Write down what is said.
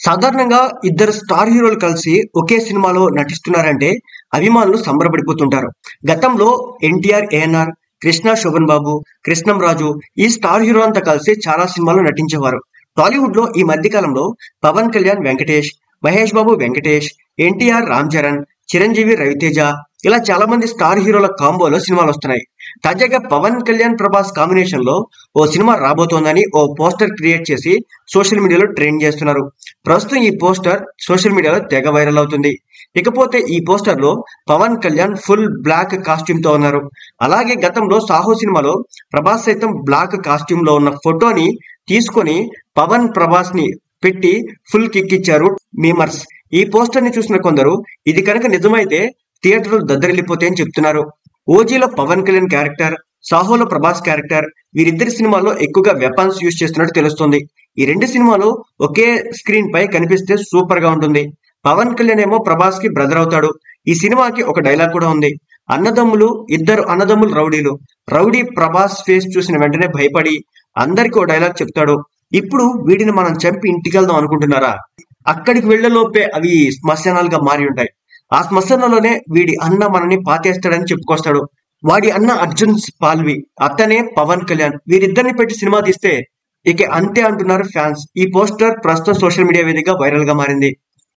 సాధారణంగా ఇద్దరు స్టార్ హీరోలు కలిసి ఒకే సినిమాలో నటిస్తున్నారంటే అభిమానులు సంబరపడిపోతుంటారు. గతంలో ఎన్టీఆర్, ఏఎన్ఆర్, కృష్ణ, శోభన్ బాబు, కృష్ణం రాజు ఈ స్టార్ హీరో అంతా కలిసి చాలా సినిమాల్లో నటించేవారు. టాలీవుడ్ లో ఈ మధ్య కాలంలో పవన్ కళ్యాణ్, వెంకటేష్, మహేష్ బాబు, వెంకటేష్, ఎన్టీఆర్, రామ్ చరణ్, చిరంజీవి, రవితేజ ఇలా చాలా మంది స్టార్ హీరోల కాంబోలో సినిమాలు వస్తున్నాయి. తాజాగా పవన్ కళ్యాణ్, ప్రభాస్ కాంబినేషన్ లో ఓ సినిమా రాబోతోందని ఓ పోస్టర్ క్రియేట్ చేసి సోషల్ మీడియాలో ట్రెండ్ చేస్తున్నారు. ప్రస్తుతం ఈ పోస్టర్ సోషల్ మీడియాలో తెగ వైరల్ అవుతుంది. ఇకపోతే ఈ పోస్టర్ లో Pawan Kalyan full black costume తో ఉన్నారు. అలాగే గతంలో సాహో సినిమాలో ప్రభాస్ సైతం బ్లాక్ కాస్ట్యూమ్ లో ఉన్న ఫోటోని తీసుకొని పవన్, ప్రభాస్ ని పెట్టి ఫుల్ కిక్ ఇచ్చారు మీమర్స్. ఈ పోస్టర్ ని చూసిన కొందరు ఇది కనుక నిజమైతే థియేటర్లు దద్దరిల్లిపోతాయని చెప్తున్నారు. ఓజీలో పవన్ కళ్యాణ్ క్యారెక్టర్, సాహోలో ప్రభాస్ క్యారెక్టర్ వీరిద్దరి సినిమాల్లో ఎక్కువగా వెపన్స్ యూజ్ చేస్తున్నట్టు తెలుస్తుంది. ఈ రెండు సినిమాలు ఒకే స్క్రీన్ పై కనిపిస్తే సూపర్ గా ఉంటుంది. పవన్ కళ్యాణ్ ఏమో ప్రభాస్ కి బ్రదర్ అవుతాడు. ఈ సినిమాకి ఒక డైలాగ్ కూడా ఉంది. ఇద్దరు అన్నదమ్ములు రౌడీలు. రౌడీ ప్రభాస్ ఫేస్ చూసిన వెంటనే భయపడి అందరికి ఓ డైలాగ్ చెప్తాడు. ఇప్పుడు వీడిని మనం చంపి ఇంటికి వెళ్దాం అనుకుంటున్నారా? అక్కడికి వెళ్లేలోపే అవి శ్మశానాలుగా మారి ఉంటాయి. ఆ శ్మశానంలోనే వీడి అన్న మనని పాతేస్తాడని చెప్పుకొస్తాడు. వాడి అన్న అర్జున్ పాల్వి, అతనే పవన్ కళ్యాణ్. వీరిద్దరిని పెట్టి సినిమా తీస్తే ఇక అంతే అంటున్నారు ఫ్యాన్స్. ఈ పోస్టర్ ప్రస్తుతం సోషల్ మీడియా వేదికగా వైరల్ గా మారింది.